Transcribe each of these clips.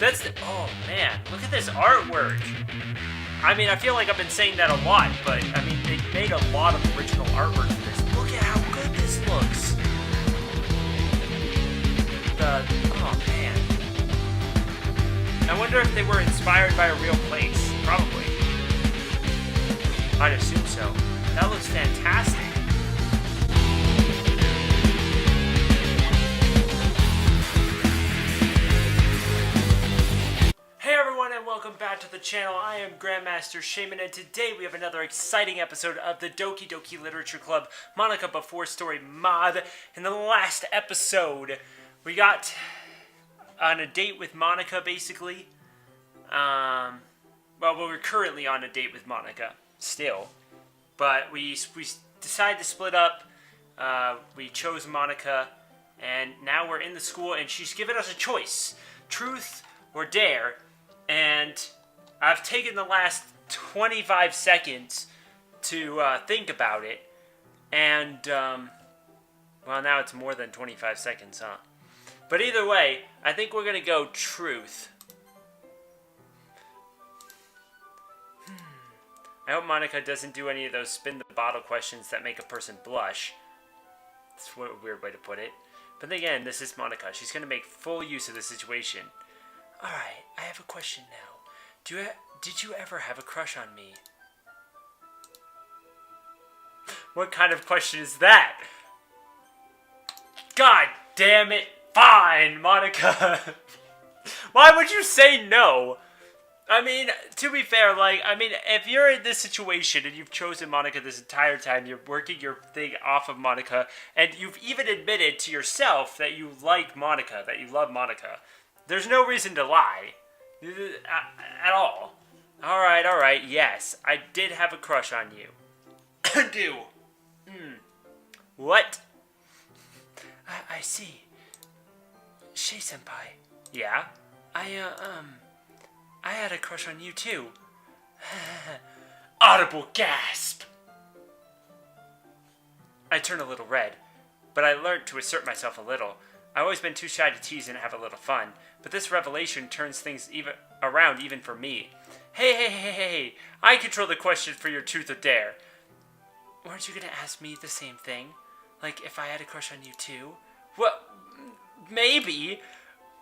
Oh man, look at this artwork. I mean, I feel like I've been saying that a lot, but I mean, they made a lot of original artwork for this. Look at how good this looks. Oh man. I wonder if they were inspired by a real place. Probably. I'd assume so. That looks fantastic. Hey everyone, and welcome back to the channel. I am Grandmaster Shaman, and today we have another exciting episode of the Doki Literature Club Monika Before Story mod. In the last episode, we got on a date with Monika, basically. Well, we're currently on a date with Monika, still. But we decided to split up. We chose Monika, and now we're in the school, and she's given us a choice. Truth or dare. And I've taken the last 25 seconds to think about it. And, well, now it's more than 25 seconds, huh? But either way, I think we're going to go truth. I hope Monika doesn't do any of those spin the bottle questions that make a person blush. That's a weird way to put it. But then again, this is Monika. She's going to make full use of the situation. Alright, I have a question now. Did you ever have a crush on me? What kind of question is that? God damn it. Fine, Monika. Why would you say no? I mean, to be fair, if you're in this situation and you've chosen Monika this entire time, you're working your thing off of Monika, and you've even admitted to yourself that you like Monika, that you love Monika, there's no reason to lie. At all. Alright, yes, I did have a crush on you. Do. What? I see. Shay-senpai. Yeah? I had a crush on you too. Audible gasp! I turned a little red, but I learned to assert myself a little. I've always been too shy to tease and have a little fun, but this revelation turns things around even for me. Hey, I control the question for your truth or dare. Weren't you gonna ask me the same thing? Like, if I had a crush on you too? Well, maybe,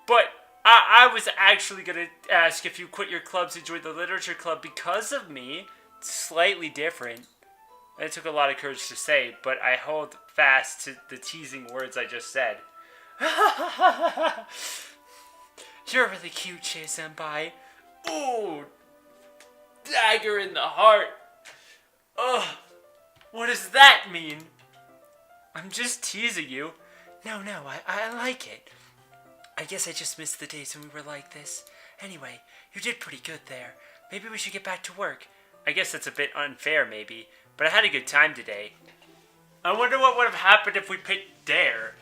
but I was actually gonna ask if you quit your clubs and joined the literature club because of me. It's slightly different. It took a lot of courage to say, but I hold fast to the teasing words I just said. You're really cute, Shay-senpai. Ooh, dagger in the heart. Ugh, what does that mean? I'm just teasing you. No, I like it. I guess I just missed the days when we were like this. Anyway, you did pretty good there. Maybe we should get back to work. I guess that's a bit unfair, maybe, but I had a good time today. I wonder what would have happened if we picked dare.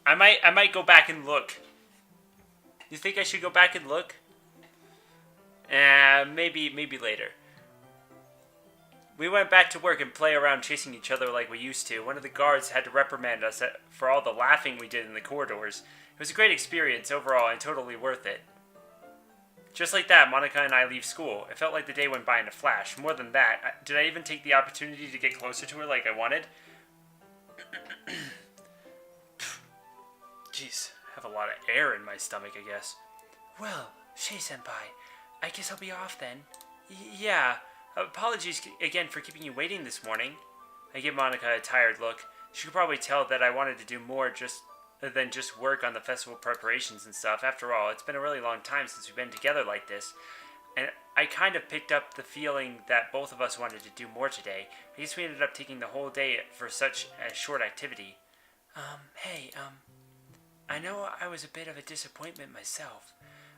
I might go back and look. You think I should go back and look? Maybe later. We went back to work and play around chasing each other like we used to. One of the guards had to reprimand us for all the laughing we did in the corridors. It was a great experience overall and totally worth it. Just like that, Monika and I leave school. It felt like the day went by in a flash. More than that, did I even take the opportunity to get closer to her like I wanted? Jeez, I have a lot of air in my stomach, I guess. Well, Shay-senpai, I guess I'll be off then. Yeah, apologies again for keeping you waiting this morning. I give Monika a tired look. She could probably tell that I wanted to do more than just work on the festival preparations and stuff. After all, it's been a really long time since we've been together like this. And I kind of picked up the feeling that both of us wanted to do more today. I guess we ended up taking the whole day for such a short activity. I know I was a bit of a disappointment myself.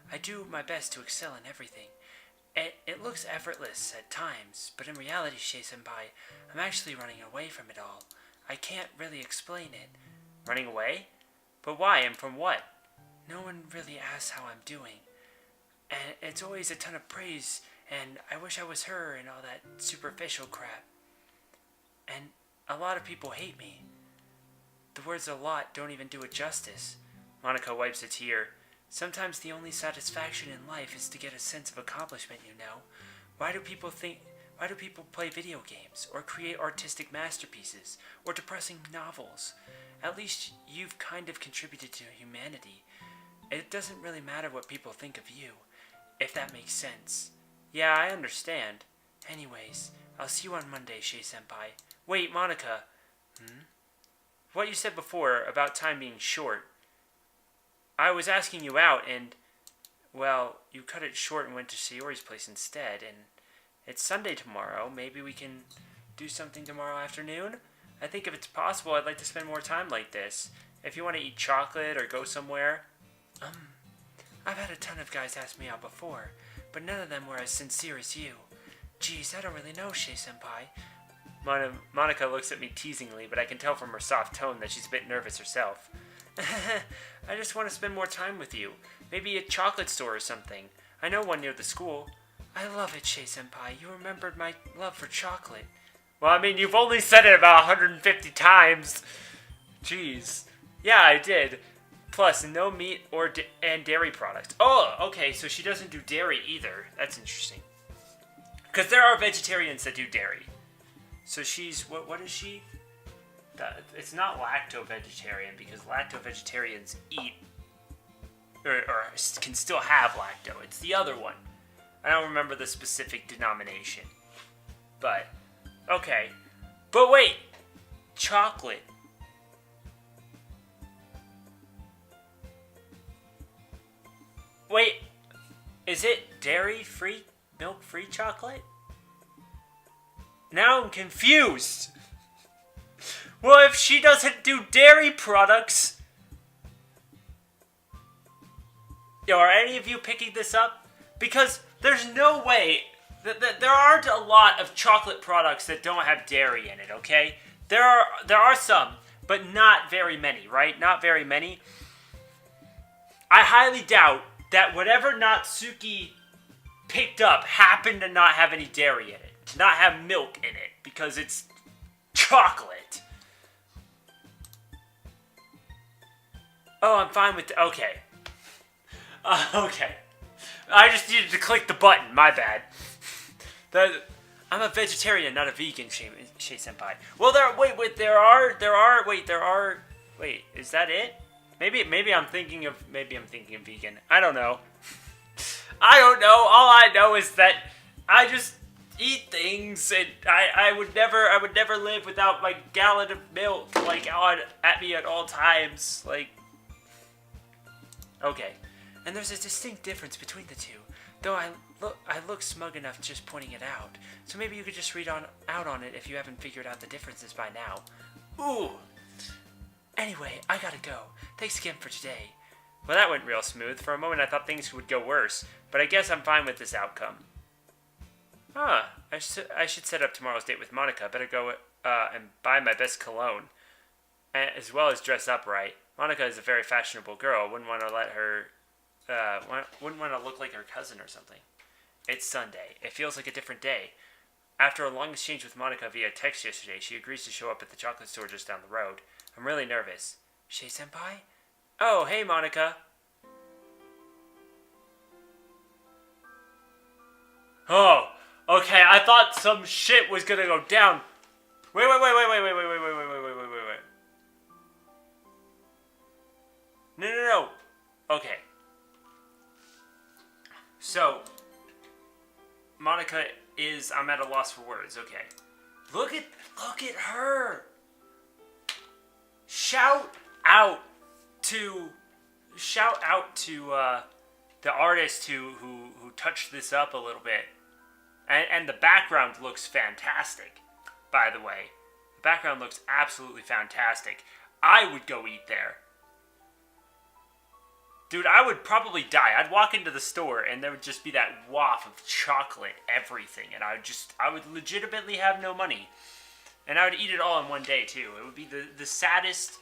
I do my best to excel in everything. It looks effortless at times, but in reality, Shay-senpai, I'm actually running away from it all. I can't really explain it. Running away? But why and from what? No one really asks how I'm doing. And it's always a ton of praise, and I wish I was her and all that superficial crap. And a lot of people hate me. The words "a lot" don't even do it justice. Monika wipes a tear. Sometimes the only satisfaction in life is to get a sense of accomplishment, you know. Why do people play video games, or create artistic masterpieces, or depressing novels? At least you've kind of contributed to humanity. It doesn't really matter what people think of you, if that makes sense. Yeah, I understand. Anyways, I'll see you on Monday, Shay-senpai. Wait, Monika. What you said before about time being short. I was asking you out and, well, you cut it short and went to Sayori's place instead, and it's Sunday tomorrow. Maybe we can do something tomorrow afternoon? I think if it's possible, I'd like to spend more time like this. If you want to eat chocolate or go somewhere. I've had a ton of guys ask me out before, but none of them were as sincere as you. Geez, I don't really know, Shay-senpai. Monika looks at me teasingly, but I can tell from her soft tone that she's a bit nervous herself. I just want to spend more time with you. Maybe a chocolate store or something. I know one near the school. I love it, Shay-senpai. You remembered my love for chocolate. Well, I mean, you've only said it about 150 times. Jeez. Yeah, I did. Plus, no meat and dairy products. Oh, okay, so she doesn't do dairy either. That's interesting. Because there are vegetarians that do dairy. So she's, what is she? It's not lacto-vegetarian, because lacto-vegetarians eat, or can still have lacto. It's the other one. I don't remember the specific denomination. But, okay. But wait! Chocolate. Wait, is it dairy-free, milk-free chocolate? Now I'm confused. Well, if she doesn't do dairy products... Are any of you picking this up? Because there's no way... There aren't a lot of chocolate products that don't have dairy in it, okay? There are some, but not very many, right? Not very many. I highly doubt that whatever Natsuki picked up happened to not have any dairy in it. To not have milk in it, because it's chocolate. Oh, I'm fine with... Okay. Okay. I just needed to click the button, my bad. I'm a vegetarian, not a vegan, Shay-senpai. Well, wait, is that it? Maybe I'm thinking of vegan. I don't know. I don't know. All I know is that I just eat things, and I would never live without my gallon of milk, like, at me at all times, like. Okay. And there's a distinct difference between the two, though I look smug enough just pointing it out. So maybe you could just read out on it if you haven't figured out the differences by now. Ooh. Anyway, I gotta go. Thanks again for today. Well, that went real smooth. For a moment I thought things would go worse, but I guess I'm fine with this outcome. I should set up tomorrow's date with Monika. Better go and buy my best cologne, as well as dress up right. Monika is a very fashionable girl. Wouldn't want to look like her cousin or something. It's Sunday. It feels like a different day. After a long exchange with Monika via text yesterday, she agrees to show up at the chocolate store just down the road. I'm really nervous. Shay-senpai? Oh, hey, Monika. Oh, okay, I thought some shit was gonna go down. Wait. No. Okay. So, Monika is, I'm at a loss for words, okay. Look at her! Shout out to the artist who touched this up a little bit. And the background looks fantastic, by the way. The background looks absolutely fantastic. I would go eat there. Dude, I would probably die. I'd walk into the store and there would just be that waft of chocolate, everything. And I would legitimately have no money. And I would eat it all in one day, too. It would be the saddest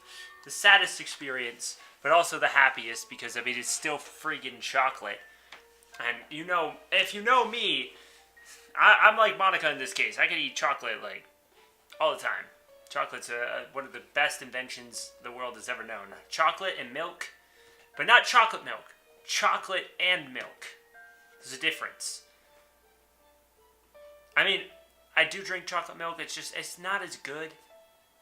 experience, but also the happiest, because, I mean, it's still friggin' chocolate. And, you know, if you know me, I'm like Monika in this case. I can eat chocolate, like, all the time. Chocolate's one of the best inventions the world has ever known. Chocolate and milk, but not chocolate milk. chocolate and milk. There's a difference. I mean, I do drink chocolate milk. It's not as good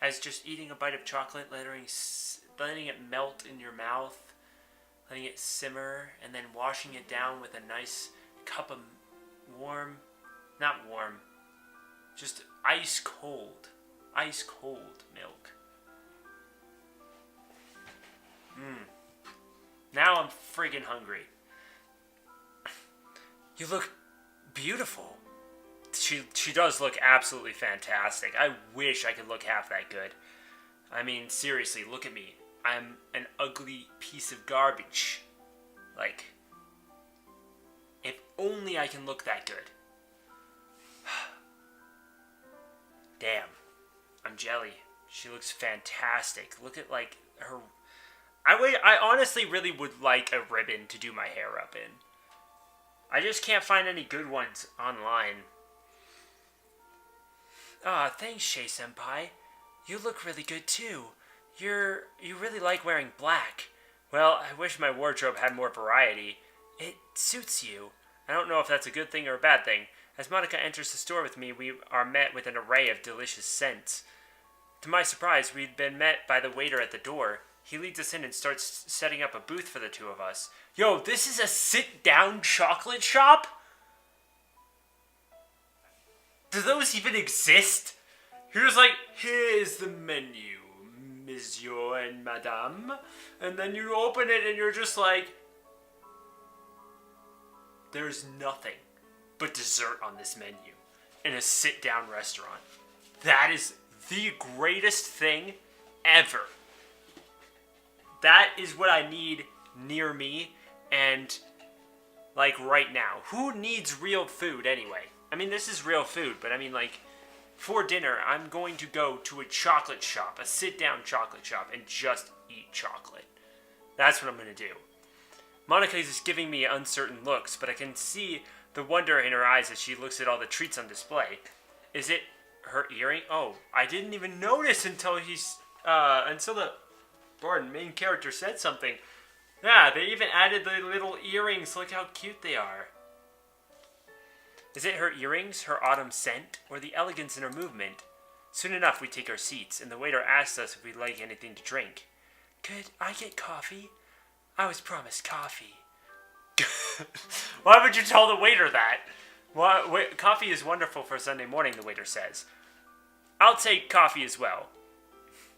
as just eating a bite of chocolate, letting it melt in your mouth, letting it simmer, and then washing it down with a nice cup of just ice cold milk. Now I'm friggin' hungry. You look beautiful. She does look absolutely fantastic. I wish I could look half that good. I mean, seriously, look at me. I'm an ugly piece of garbage. Like, if only I can look that good. Damn. I'm jelly. She looks fantastic. Look at, like, her... I honestly really would like a ribbon to do my hair up in. I just can't find any good ones online. Thanks, Shay-senpai. You look really good, too. You really like wearing black. Well, I wish my wardrobe had more variety. It suits you. I don't know if that's a good thing or a bad thing. As Monika enters the store with me, we are met with an array of delicious scents. To my surprise, we'd been met by the waiter at the door. He leads us in and starts setting up a booth for the two of us. Yo, this is a sit-down chocolate shop? Do those even exist? He was like, here's the menu, monsieur and madame. And then you open it and you're just like, there's nothing but dessert on this menu in a sit-down restaurant. That is the greatest thing ever. That is what I need near me and, like, right now. Who needs real food anyway? I mean, this is real food, but I mean, like, for dinner, I'm going to go to a chocolate shop, a sit-down chocolate shop, and just eat chocolate. That's what I'm going to do. Monika is giving me uncertain looks, but I can see the wonder in her eyes as she looks at all the treats on display. Is it her earring? Oh, I didn't even notice until the main character said something. Yeah, they even added the little earrings. Look how cute they are. Is it her earrings, her autumn scent, or the elegance in her movement? Soon enough, we take our seats, and the waiter asks us if we'd like anything to drink. Could I get coffee? I was promised coffee. Why would you tell the waiter that? Coffee is wonderful for a Sunday morning, the waiter says. I'll take coffee as well.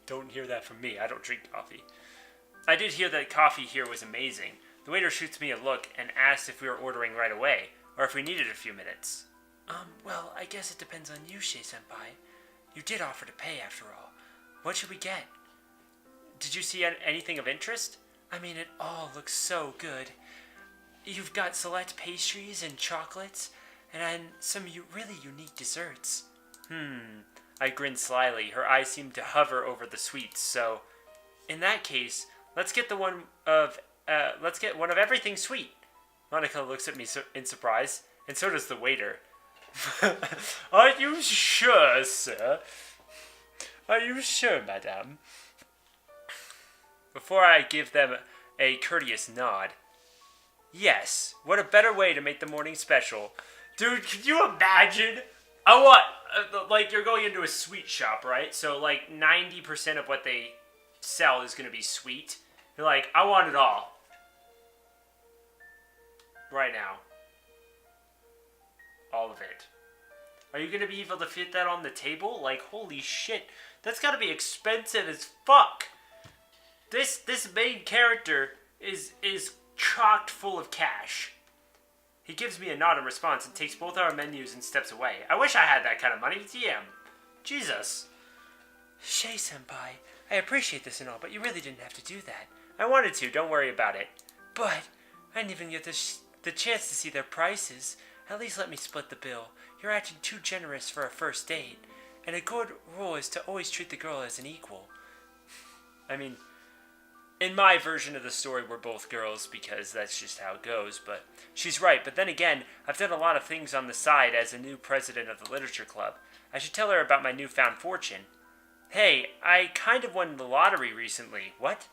Don't hear that from me. I don't drink coffee. I did hear that coffee here was amazing. The waiter shoots me a look and asks if we were ordering right away, or if we needed a few minutes. Well, I guess it depends on you, Shay-senpai. You did offer to pay, after all. What should we get? Did you see anything of interest? I mean, it all looks so good. You've got select pastries and chocolates, and some really unique desserts. I grinned slyly. Her eyes seemed to hover over the sweets, so... In that case, let's get one of everything sweet. Monika looks at me in surprise, and so does the waiter. Are you sure, sir? Are you sure, madame? Before I give them a courteous nod. Yes, what a better way to make the morning special. Dude, could you imagine? You're going into a sweet shop, right? So, 90% of what they sell is going to be sweet. You're like, I want it all. Right now. All of it. Are you going to be able to fit that on the table? Holy shit. That's got to be expensive as fuck. This main character is chocked full of cash. He gives me a nod in response and takes both our menus and steps away. I wish I had that kind of money. TM. Jesus. Shay-senpai, I appreciate this and all, but you really didn't have to do that. I wanted to. Don't worry about it. But I didn't even get the chance to see their prices. At least let me split the bill. You're acting too generous for a first date. And a good rule is to always treat the girl as an equal. I mean, in my version of the story, we're both girls because that's just how it goes, but she's right. But then again, I've done a lot of things on the side as a new president of the literature club. I should tell her about my newfound fortune. Hey, I kind of won the lottery recently. What?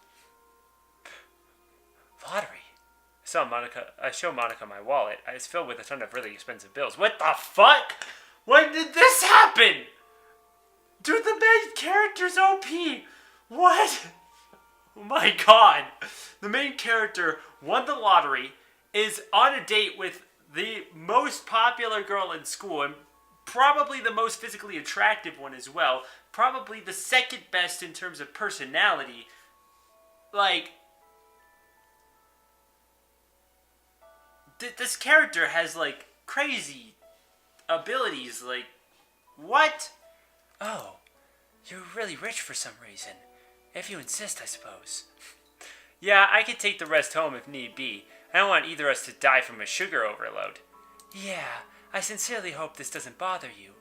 Lottery? I show Monica my wallet. It's filled with a ton of really expensive bills. What the fuck? When did this happen? Dude, the main character's OP. What? Oh my god. The main character won the lottery, is on a date with the most popular girl in school, and probably the most physically attractive one as well. Probably the second best in terms of personality. Like, this character has, like, crazy abilities. Like, what? Oh, you're really rich for some reason. If you insist, I suppose. Yeah, I could take the rest home if need be. I don't want either of us to die from a sugar overload. Yeah, I sincerely hope this doesn't bother you.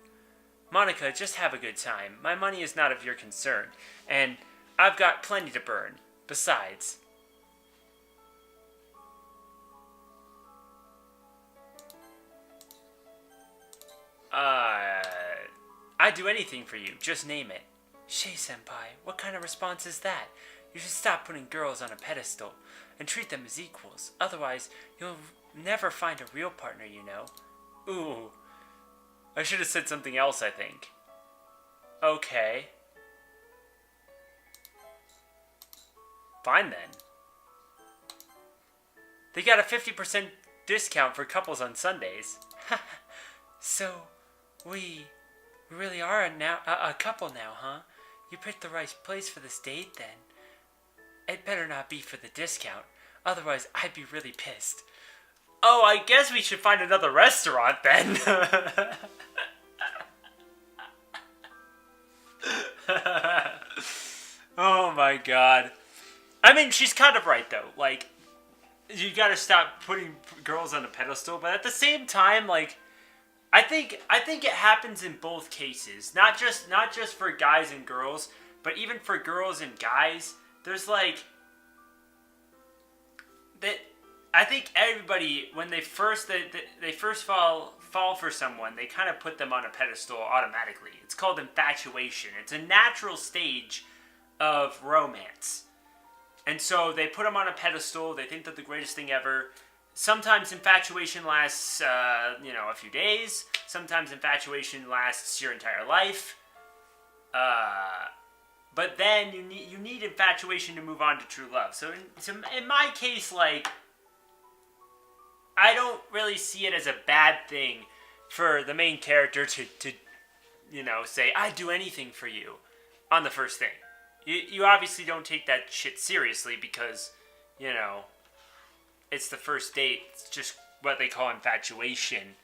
Monica, just have a good time. My money is not of your concern, and I've got plenty to burn. Besides... I'd do anything for you. Just name it. Shay-senpai, what kind of response is that? You should stop putting girls on a pedestal and treat them as equals. Otherwise, you'll never find a real partner, you know. Ooh. I should have said something else, I think. Okay. Fine then. They got a 50% discount for couples on Sundays. So, we really are a couple now, huh? You picked the right place for this date, then. It better not be for the discount. Otherwise, I'd be really pissed. Oh, I guess we should find another restaurant, then. Oh, my God. I mean, she's kind of right, though. Like, you gotta stop putting girls on a pedestal. But at the same time, like... I think it happens in both cases. Not just for guys and girls, but even for girls and guys. There's like that. I think everybody, when they first fall for someone, they kind of put them on a pedestal automatically. It's called infatuation. It's a natural stage of romance, and so they put them on a pedestal. They think they're the greatest thing ever. Sometimes infatuation lasts, a few days. Sometimes infatuation lasts your entire life. But then you need infatuation to move on to true love. So in my case, like, I don't really see it as a bad thing for the main character to say, I'd do anything for you on the first thing. You obviously don't take that shit seriously because, it's the first date. It's just what they call infatuation.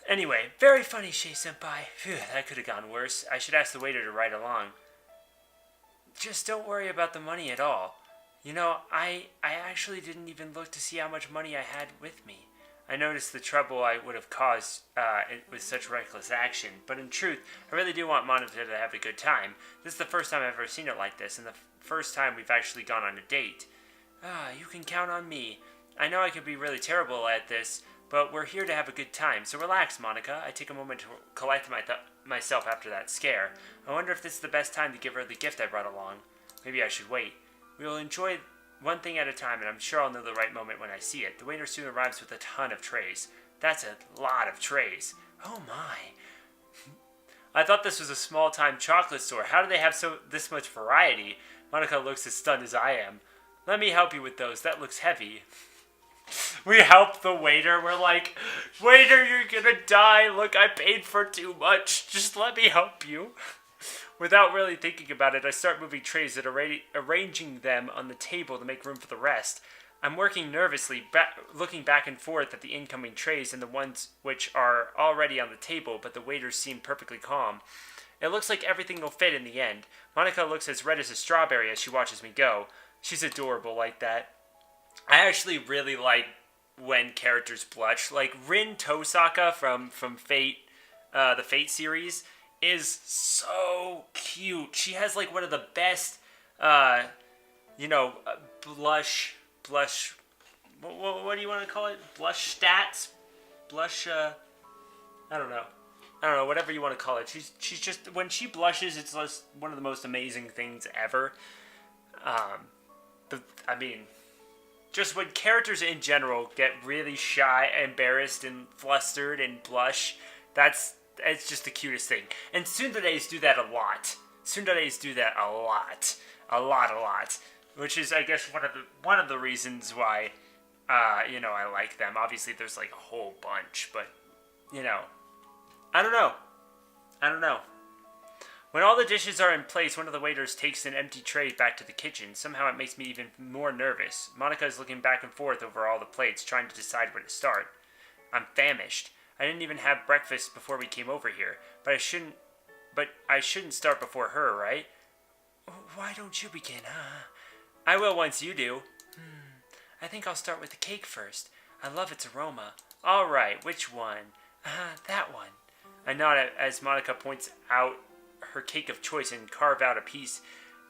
Anyway, very funny, Shay-senpai. Phew, that could have gone worse. I should ask the waiter to ride along. Just don't worry about the money at all. I actually didn't even look to see how much money I had with me. I noticed the trouble I would have caused with such reckless action. But in truth, I really do want Monica to have a good time. This is the first time I've ever seen it like this, and the first time we've actually gone on a date. You can count on me. I know I could be really terrible at this, but we're here to have a good time, so relax, Monica. I take a moment to collect myself after that scare. I wonder if this is the best time to give her the gift I brought along. Maybe I should wait. We will enjoy one thing at a time, and I'm sure I'll know the right moment when I see it. The waiter soon arrives with a ton of trays. That's a lot of trays. Oh my. I thought this was a small-time chocolate store. How do they have this much variety? Monica looks as stunned as I am. Let me help you with those. That looks heavy. We help the waiter. We're like, waiter, you're gonna die. Look, I paid for too much. Just let me help you. Without really thinking about it, I start moving trays and arranging them on the table to make room for the rest. I'm working nervously, looking back and forth at the incoming trays and the ones which are already on the table, but the waiters seem perfectly calm. It looks like everything will fit in the end. Monica looks as red as a strawberry as she watches me go. She's adorable like that. I actually really like when characters blush. Like Rin Tosaka from Fate, the Fate series, is so cute. She has like one of the best, blush. What do you want to call it? Blush stats, blush. I don't know. Whatever you want to call it. She's just, when she blushes, it's just one of the most amazing things ever. just when characters in general get really shy, embarrassed, and flustered and blush, it's just the cutest thing. And tsunderes do that a lot. Tsunderes do that a lot. A lot. Which is, I guess, one of the reasons why, I like them. Obviously, there's like a whole bunch, but, I don't know. When all the dishes are in place, one of the waiters takes an empty tray back to the kitchen. Somehow it makes me even more nervous. Monika is looking back and forth over all the plates, trying to decide where to start. I'm famished. I didn't even have breakfast before we came over here, but I shouldn't start before her, right? Why don't you begin, huh? I will once you do. I think I'll start with the cake first. I love its aroma. All right, which one? That one. I nod as Monika points out her cake of choice and carve out a piece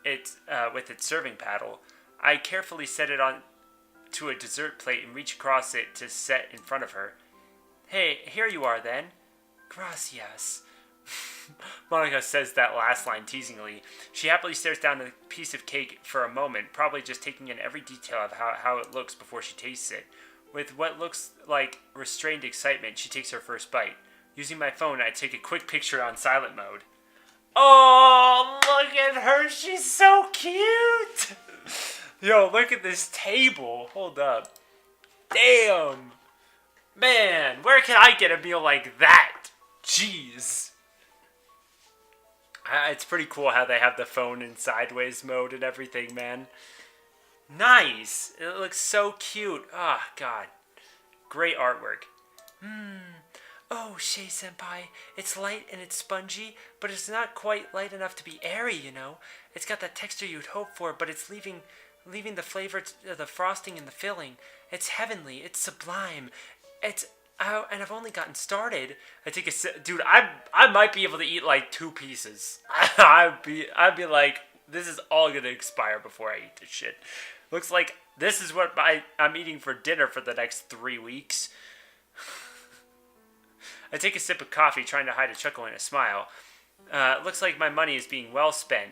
with its serving paddle. I carefully set it on to a dessert plate and reach across it to set in front of her. Hey, here you are then. Gracias. Monika says that last line teasingly. She happily stares down the piece of cake for a moment, probably just taking in every detail of how it looks before she tastes it. With what looks like restrained excitement, she takes her first bite. Using my phone, I take a quick picture on silent mode. Oh, look at her. She's so cute. Yo, look at this table. Hold up. Damn. Man, where can I get a meal like that? Jeez. It's pretty cool how they have the phone in sideways mode and everything, man. Nice. It looks so cute. Ah, God. Great artwork. Oh, Shay-senpai, it's light and it's spongy, but it's not quite light enough to be airy, It's got that texture you'd hope for, but it's leaving the flavor to the frosting and the filling. It's heavenly. It's sublime. And I've only gotten started. I take a sip. Dude, I might be able to eat like 2 pieces. I'd be like, this is all gonna expire before I eat this shit. Looks like this is what I'm eating for dinner for the next 3 weeks. I take a sip of coffee, trying to hide a chuckle and a smile. Looks like my money is being well spent.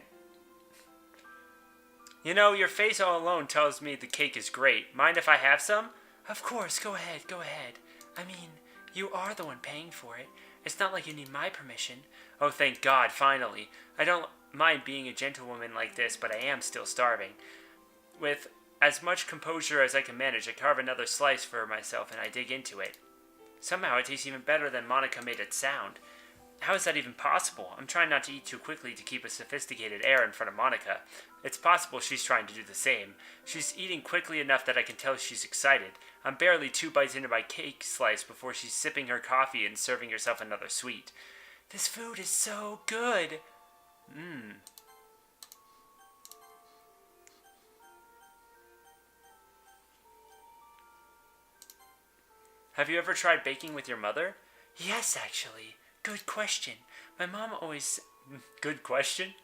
Your face all alone tells me the cake is great. Mind if I have some? Of course, go ahead. I mean, you are the one paying for it. It's not like you need my permission. Oh, thank God, finally. I don't mind being a gentlewoman like this, but I am still starving. With as much composure as I can manage, I carve another slice for myself and I dig into it. Somehow it tastes even better than Monika made it sound. How is that even possible? I'm trying not to eat too quickly to keep a sophisticated air in front of Monika. It's possible she's trying to do the same. She's eating quickly enough that I can tell she's excited. I'm barely 2 bites into my cake slice before she's sipping her coffee and serving herself another sweet. This food is so good. Have you ever tried baking with your mother? Yes, actually. Good question. My mom always... Good question?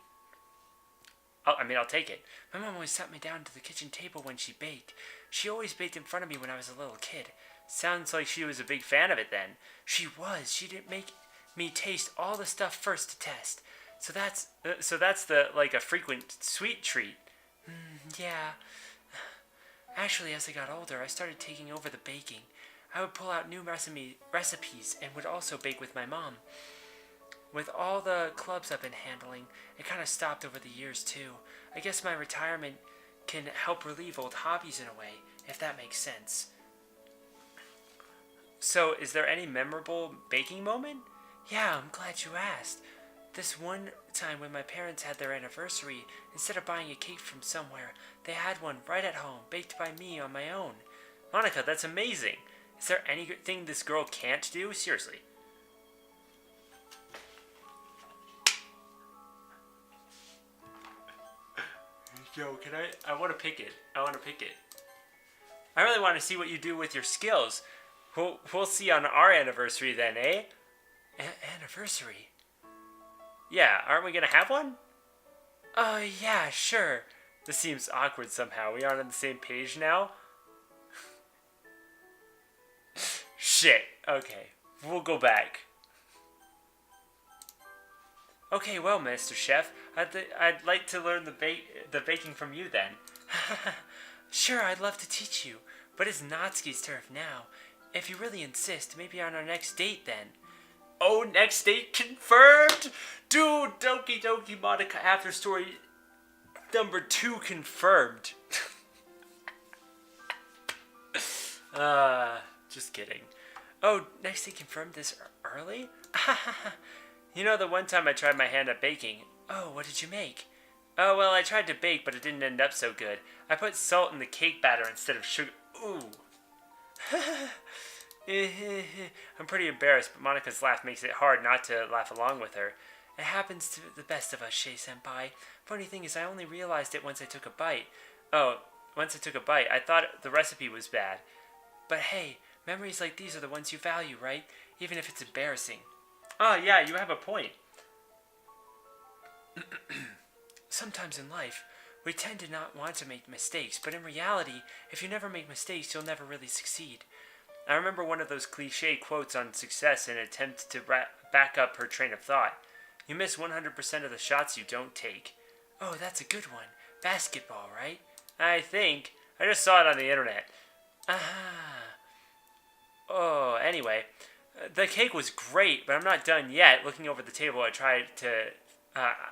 I'll take it. My mom always sat me down to the kitchen table when she baked. She always baked in front of me when I was a little kid. Sounds like she was a big fan of it then. She was. She didn't make me taste all the stuff first to test. So that's a frequent sweet treat. Yeah. Actually, as I got older, I started taking over the baking. I would pull out new recipes and would also bake with my mom. With all the clubs I've been handling, it kind of stopped over the years too. I guess my retirement can help relieve old hobbies in a way, if that makes sense. So, is there any memorable baking moment? Yeah, I'm glad you asked. This one time when my parents had their anniversary, instead of buying a cake from somewhere, they had one right at home, baked by me on my own. Monika, that's amazing. Is there anything this girl can't do? Seriously. Yo, I want to pick it. I really want to see what you do with your skills. We'll see on our anniversary then, eh? Anniversary? Yeah, aren't we gonna have one? Yeah, sure. This seems awkward somehow. We aren't on the same page now? Shit. Okay. We'll go back. Okay, well, Mr. Chef, I'd like to learn the baking from you then. Sure, I'd love to teach you, but it's Natsuki's turf now. If you really insist, maybe on our next date then. Oh, next date confirmed! Dude, Doki Doki Monika After Story number 2 confirmed. Just kidding. Oh, next date confirmed this early? You know the one time I tried my hand at baking. Oh, what did you make? Oh, well, I tried to bake, but it didn't end up so good. I put salt in the cake batter instead of sugar. Ooh. I'm pretty embarrassed, but Monika's laugh makes it hard not to laugh along with her. It happens to the best of us, Shay-senpai. Funny thing is, I only realized it once I took a bite. Oh, once I took a bite, I thought the recipe was bad. But hey, memories like these are the ones you value, right? Even if it's embarrassing. Oh, yeah, you have a point. Sometimes in life, we tend to not want to make mistakes, but in reality, if you never make mistakes, you'll never really succeed. I remember one of those cliche quotes on success in an attempt to back up her train of thought. You miss 100% of the shots you don't take. Oh, that's a good one. Basketball, right? I think. I just saw it on the internet. Oh, anyway. The cake was great, but I'm not done yet. Looking over the table, I tried to...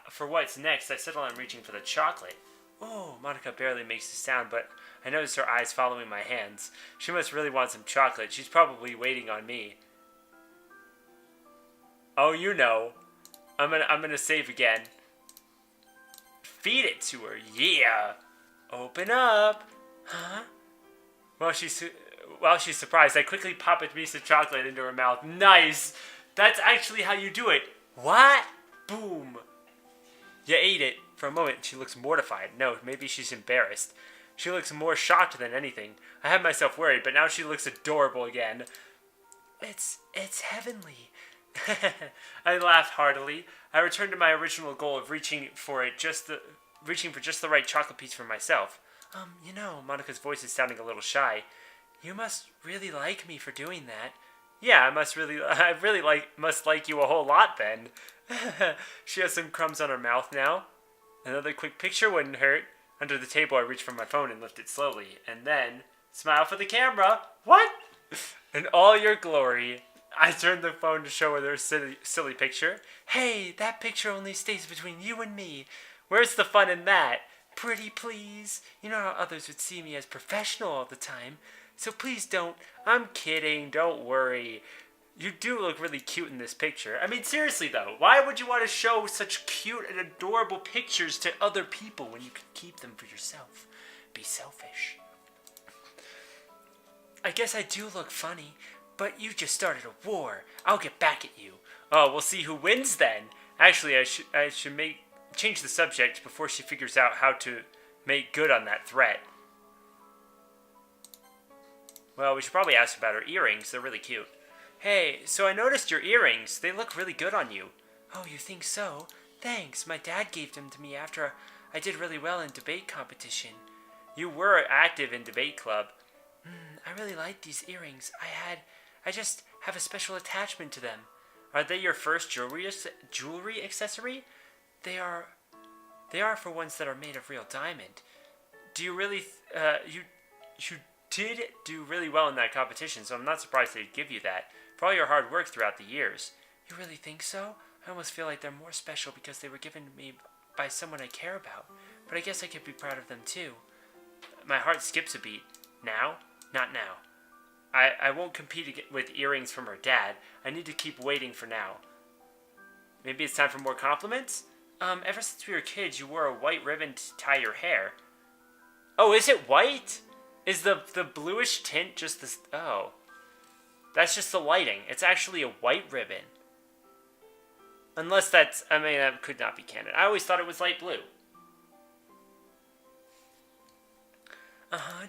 for what's next, I settle on reaching for the chocolate. Oh, Monika barely makes a sound, but I notice her eyes following my hands. She must really want some chocolate. She's probably waiting on me. Oh, you know. I'm gonna save again. Feed it to her, yeah. Open up. Huh? While she's surprised, I quickly pop a piece of chocolate into her mouth. Nice. That's actually how you do it. What? Boom. You ate it. For a moment, she looks mortified. No, maybe she's embarrassed. She looks more shocked than anything. I had myself worried, but now she looks adorable again. It's heavenly. I laughed heartily. I returned to my original goal of reaching for just the right chocolate piece for myself. You know, Monika's voice is sounding a little shy. You must really like me for doing that. Yeah, I must like you a whole lot then. She has some crumbs on her mouth now. Another quick picture wouldn't hurt. Under the table, I reach for my phone and lift it slowly. And then, smile for the camera. What? In all your glory. I turned the phone to show her their silly picture. Hey, that picture only stays between you and me. Where's the fun in that? Pretty please. You know how others would see me as professional all the time. So please don't. I'm kidding. Don't worry. You do look really cute in this picture. I mean, seriously though, why would you want to show such cute and adorable pictures to other people when you can keep them for yourself? Be selfish. I guess I do look funny, but you just started a war. I'll get back at you. Oh, we'll see who wins then. Actually, I should change the subject before she figures out how to make good on that threat. Well, we should probably ask about her earrings. They're really cute. Hey, so I noticed your earrings. They look really good on you. Oh, you think so? Thanks. My dad gave them to me after I did really well in debate competition. You were active in debate club. I really like these earrings. I just have a special attachment to them. Are they your first jewelry accessory? They are for ones that are made of real diamond. Do you really, you did do really well in that competition, so I'm not surprised they'd give you that. For all your hard work throughout the years. You really think so? I almost feel like they're more special because they were given to me by someone I care about. But I guess I could be proud of them too. My heart skips a beat. Now? Not now. I won't compete with earrings from her dad. I need to keep waiting for now. Maybe it's time for more compliments? Ever since we were kids, you wore a white ribbon to tie your hair. Oh, is it white? Is the bluish tint just this? Oh. That's just the lighting. It's actually a white ribbon. Unless that could not be canon. I always thought it was light blue.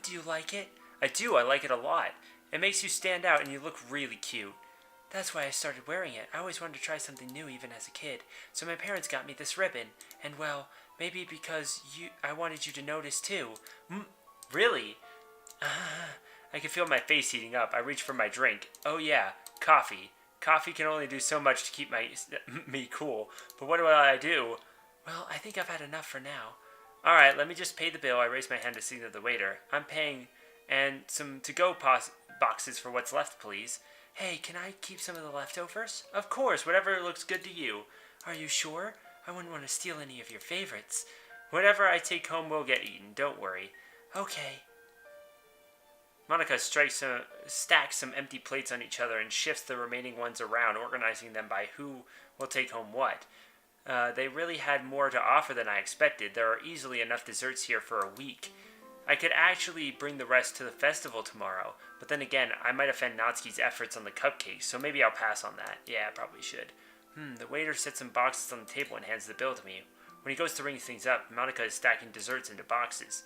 Do you like it? I do. I like it a lot. It makes you stand out and you look really cute. That's why I started wearing it. I always wanted to try something new even as a kid. So my parents got me this ribbon. And well, maybe because I wanted you to notice too. Really? I can feel my face heating up. I reach for my drink. Oh yeah, coffee. Coffee can only do so much to keep me cool. But what do I do? Well, I think I've had enough for now. Alright, let me just pay the bill. I raise my hand to signal the waiter. I'm paying, and some to-go boxes for what's left, please. Hey, can I keep some of the leftovers? Of course, whatever looks good to you. Are you sure? I wouldn't want to steal any of your favorites. Whatever I take home will get eaten, don't worry. Okay. Monika stacks some empty plates on each other and shifts the remaining ones around, organizing them by who will take home what. They really had more to offer than I expected. There are easily enough desserts here for a week. I could actually bring the rest to the festival tomorrow, but then again, I might offend Natsuki's efforts on the cupcakes, so maybe I'll pass on that. Yeah, I probably should. The waiter sets some boxes on the table and hands the bill to me. When he goes to ring things up, Monika is stacking desserts into boxes.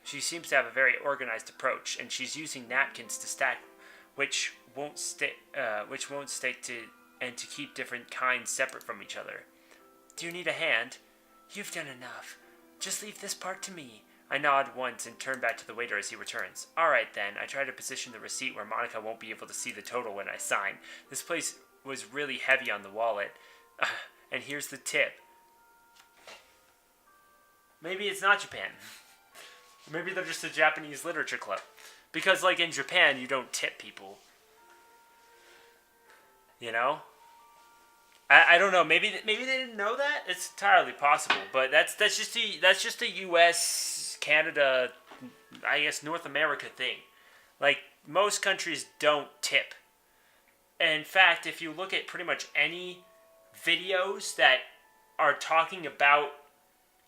She seems to have a very organized approach, and she's using napkins to stack, which won't stick and to keep different kinds separate from each other. Do you need a hand? You've done enough. Just leave this part to me. I nod once and turn back to the waiter as he returns. Alright then, I try to position the receipt where Monika won't be able to see the total when I sign. This place was really heavy on the wallet. And here's the tip. Maybe it's not Japan. Maybe they're just a Japanese literature club. Because, like, in Japan, you don't tip people. You know? I don't know. Maybe they didn't know that. It's entirely possible. But that's just a U.S., Canada, I guess North America thing. Like, most countries don't tip. In fact, if you look at pretty much any videos that are talking about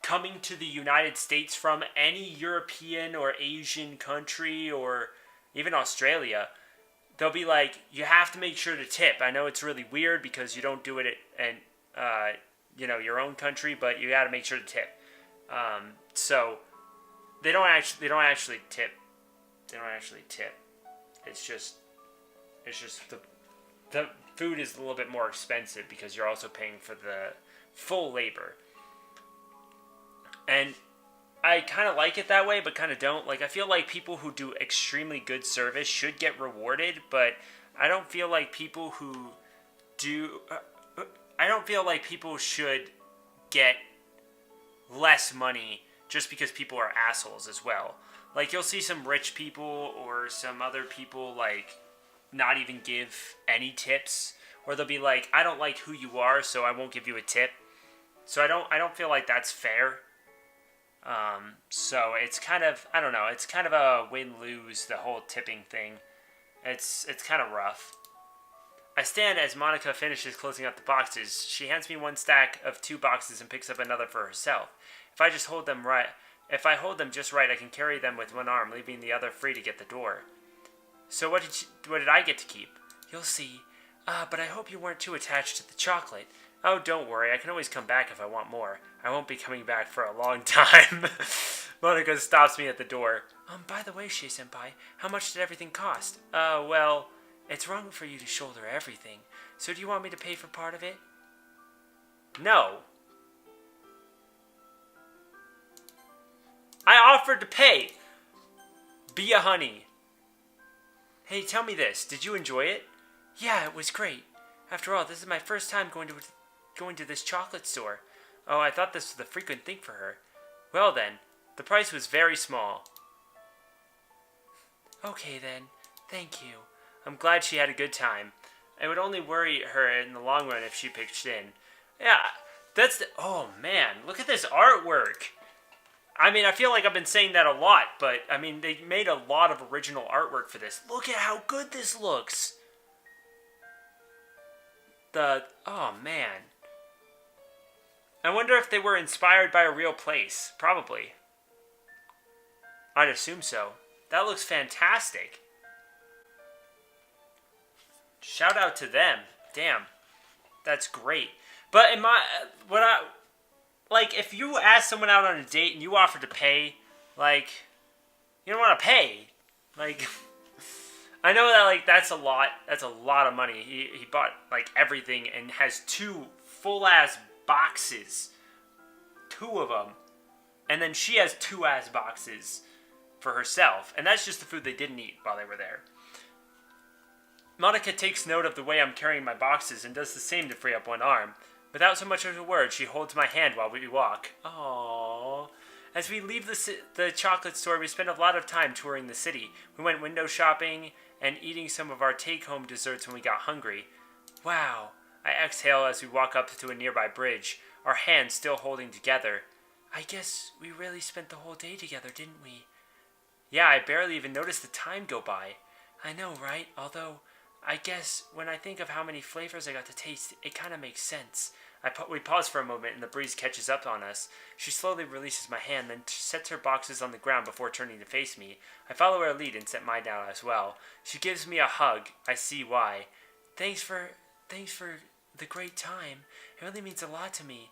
coming to the United States from any European or Asian country or even Australia, they'll be like, you have to make sure to tip. I know it's really weird because you don't do it at your own country, but you got to make sure to tip. So they don't actually tip. They don't actually tip. It's just the food is a little bit more expensive because you're also paying for the full labor. And I kind of like it that way, but kind of don't. Like, I feel like people who do extremely good service should get rewarded, but I don't feel like people who do... I don't feel like people should get less money just because people are assholes as well. Like, you'll see some rich people or some other people, like, not even give any tips. Or they'll be like, I don't like who you are, so I won't give you a tip. So I don't feel like that's fair. So it's kind of, I don't know, it's kind of a win-lose, the whole tipping thing. It's kind of rough. I stand as Monika finishes closing up the boxes. She hands me one stack of 2 boxes and picks up another for herself. If I hold them just right, I can carry them with one arm, leaving the other free to get the door. So what did I get to keep? You'll see. But I hope you weren't too attached to the chocolate. Oh, don't worry. I can always come back if I want more. I won't be coming back for a long time. Monika stops me at the door. By the way, Shei-senpai, how much did everything cost? Well, it's wrong for you to shoulder everything. So do you want me to pay for part of it? No. I offered to pay. Be a honey. Hey, tell me this. Did you enjoy it? Yeah, it was great. After all, this is my first time going to this chocolate store. Oh, I thought this was a frequent thing for her. Well then, the price was very small. Okay then, thank you. I'm glad she had a good time. It would only worry her in the long run if she pitched in. Yeah, oh man, look at this artwork. I mean, I feel like I've been saying that a lot, but I mean, they made a lot of original artwork for this. Look at how good this looks. Oh man. I wonder if they were inspired by a real place. Probably. I'd assume so. That looks fantastic. Shout out to them. Damn. That's great. But if you ask someone out on a date and you offer to pay, like, you don't want to pay. Like, I know that, like, that's a lot of money. He bought, like, everything and has 2 full-ass boxes. 2 of them. And then she has 2-ass boxes for herself. And that's just the food they didn't eat while they were there. Monika takes note of the way I'm carrying my boxes and does the same to free up one arm. Without so much as a word, she holds my hand while we walk. Aww. As we leave the chocolate store, we spend a lot of time touring the city. We went window shopping and eating some of our take-home desserts when we got hungry. Wow. I exhale as we walk up to a nearby bridge, our hands still holding together. I guess we really spent the whole day together, didn't we? Yeah, I barely even noticed the time go by. I know, right? Although, I guess when I think of how many flavors I got to taste, it kind of makes sense. We pause for a moment and the breeze catches up on us. She slowly releases my hand, then sets her boxes on the ground before turning to face me. I follow her lead and set mine down as well. She gives me a hug. I see why. Thanks for the great time. It really means a lot to me.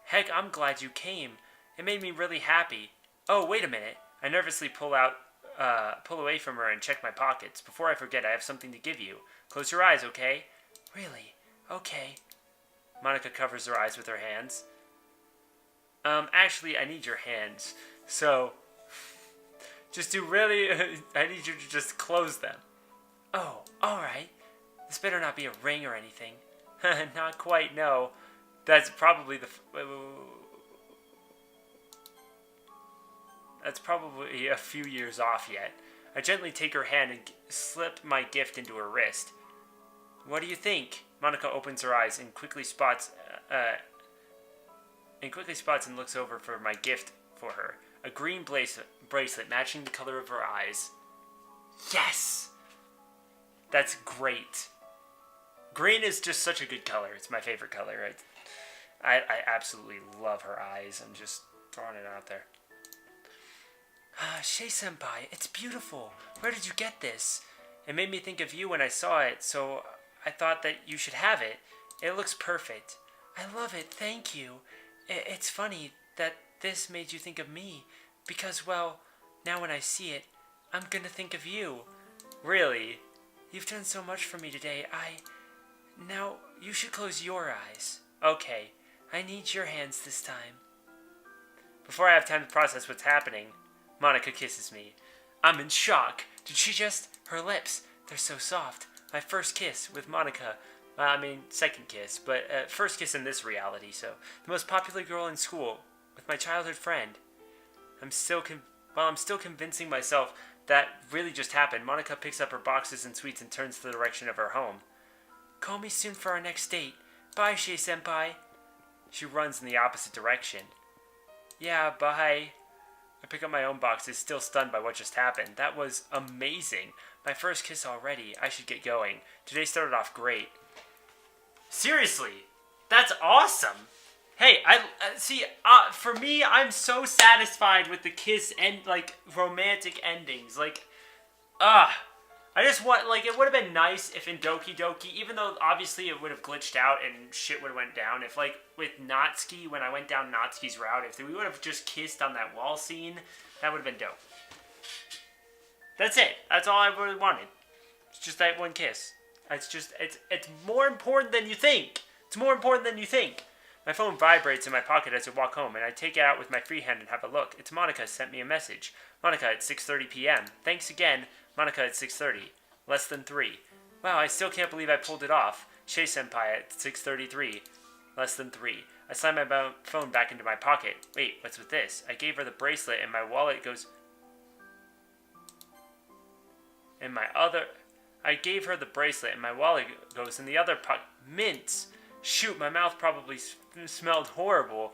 Heck, I'm glad you came. It made me really happy. Oh, wait a minute. I nervously pull away from her and check my pockets. Before I forget, I have something to give you. Close your eyes, okay? Really? Okay. Monika covers her eyes with her hands. Actually, I need your hands. So, I need you to just close them. Oh, alright. This better not be a ring or anything. Not quite, no. That's probably That's probably a few years off yet. I gently take her hand and slip my gift into her wrist. What do you think? Monika opens her eyes and quickly spots and looks over for my gift for her. A green bracelet matching the color of her eyes. Yes! That's great. Green is just such a good color. It's my favorite color. I absolutely love her eyes. I'm just throwing it out there. Shei-senpai, it's beautiful. Where did you get this? It made me think of you when I saw it, so I thought that you should have it. It looks perfect. I love it, thank you. It's funny that this made you think of me, because, well, now when I see it, I'm gonna think of you. Really? You've done so much for me today. Now, you should close your eyes. Okay, I need your hands this time. Before I have time to process what's happening, Monika kisses me. I'm in shock. Did she just... Her lips, they're so soft. My first kiss with Monika. Second kiss, but first kiss in this reality, so. The most popular girl in school, with my childhood friend. I'm still convincing myself that really just happened, Monika picks up her boxes and sweets and turns to the direction of her home. Call me soon for our next date. Bye, Shei-senpai. She runs in the opposite direction. Yeah, bye. I pick up my own boxes, still stunned by what just happened. That was amazing. My first kiss already. I should get going. Today started off great. Seriously, that's awesome. Hey, for me, I'm so satisfied with the kiss and, romantic endings. I just want, it would have been nice if in Doki Doki, even though obviously it would have glitched out and shit would have went down, if, with Natsuki, when I went down Natsuki's route, if we would have just kissed on that wall scene, that would have been dope. That's it. That's all I really wanted. It's just that one kiss. It's more important than you think. It's more important than you think. My phone vibrates in my pocket as I walk home, and I take it out with my free hand and have a look. It's Monika sent me a message. Monika at 6:30 p.m. Thanks again. Monika at 6:30. Less than 3. Wow, I still can't believe I pulled it off. Shei-senpai at 6:33. Less than 3. I slide my phone back into my pocket. Wait, what's with this? I gave her the bracelet and my wallet goes... I gave her the bracelet and my wallet goes in the other pocket. Mints! Shoot, my mouth probably smelled horrible.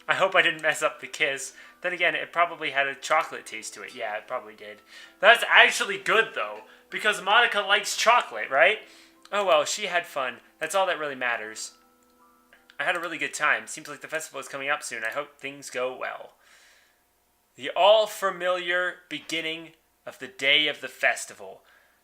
I hope I didn't mess up the kiss. Then again, it probably had a chocolate taste to it. Yeah, it probably did. That's actually good, though, because Monika likes chocolate, right? Oh well, she had fun. That's all that really matters. I had a really good time. Seems like the festival is coming up soon. I hope things go well. The all-familiar beginning of the day of the festival.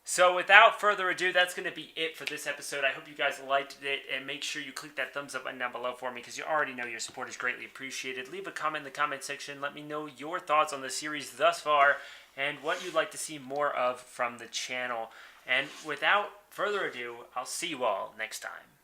So without further ado, that's going to be it for this episode. I hope you guys liked it, and make sure you click that thumbs up button down below for me, because you already know your support is greatly appreciated. Leave a comment in the comment section. Let me know your thoughts on the series thus far, and what you'd like to see more of from the channel. And without further ado, I'll see you all next time.